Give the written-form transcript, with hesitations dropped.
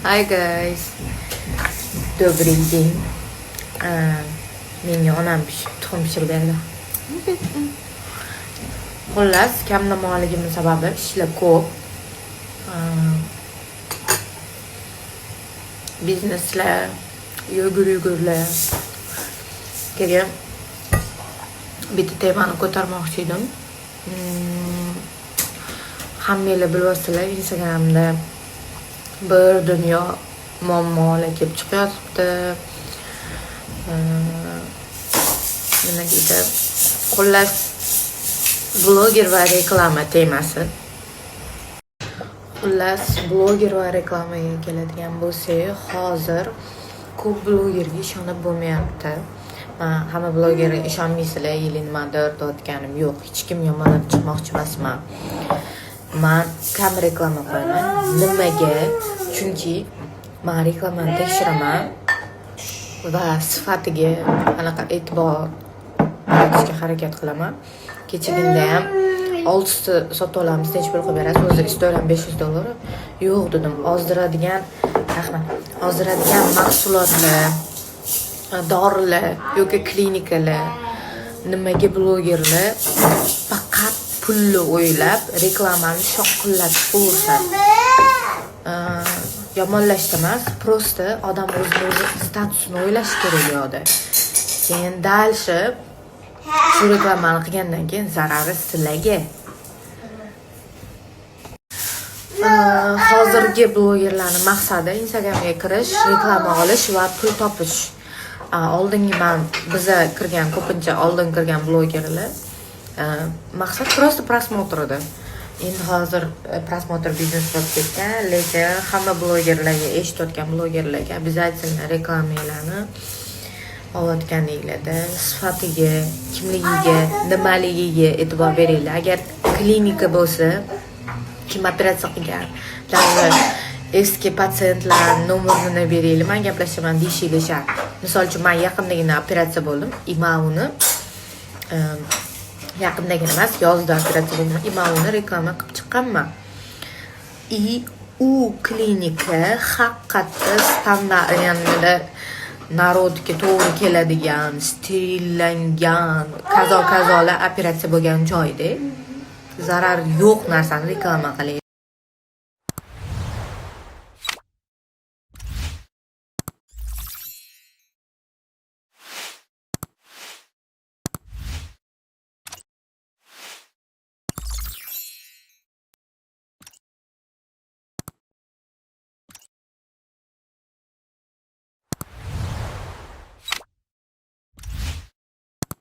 Hi guys. Добрый день. Menga onam tuxum pishirib berdi. Xullas, kamnamoligimning sababi ishlar ko'p. Bizneslar, yugurlar. Keyin bitta temani ko'tarmoqchi edim. Hammanglar bilasizlar, Instagramda bir dunyo muammolar kelib chiqyapti. Nima deydi? Xullas, bloger va reklama temasi. Xullas, bloger va reklamaga keladigan bo'lsak, hozir ko'p blogerga ishonib bo'lmayapti. Hamma blogerga ishonmaysizlar, yili nimadir deyotganim yo'q. Hech kim yomonlab chiqmoqchi emasman. Men kam reklama qilaman. Nimaga? Chunki men reklamani tekshiraman va sifatiga anaqa e'tibor qaratishga harakat qilaman. Kechagina ham 6 ta sotib olamiz, nech pul qo'yib berasiz? O'zi isto'ram $500. Yo'q dedim. Ozdiradigan mahsulotlar, dorilar yoki klinikalar, nimaga blogerlar faqat pulni o'ylab reklamani shoqillatib qo'yishadi. Yomonlashda emas, prosta odam o'zi statusini o'ylash kerak yo'qda. Keyin dalshi shu reklamani qilgandan keyin zarari sizlarga. Hozirgi blogerlarning maqsadi Instagramga kirish, reklama olish va pul topish. Oldingi biza kirgan ko'pincha oldin kirgan blogerlar maqsad prosta prosmotr edi. Endi hozir prosmotr biznes bo'lib ketgan, lekin hamma blogerlarga, eshitayotgan blogerlarga обязательно reklamalarni olayotganinglarda sifatiga, kimligiga, nimaligiga e'tibor beringlar. Agar klinika bo'lsa, kim operatsiya qilgan, eski patsientlar nomerini beringlar, men gaplashaman deyishinglar shart. Misol uchun, men yaqindagina operatsiya bo'ldim. Uni yaqindagina emas, yozda operatsiya bo'ldim. Uni reklama qilib chiqqanman. U klinika haqiqatda standart, ya'ni narodga to'g'ri keladigan, sterillangan, kazolar operatsiya bo'lgan joyda zarar yo'q narsani reklama qiling.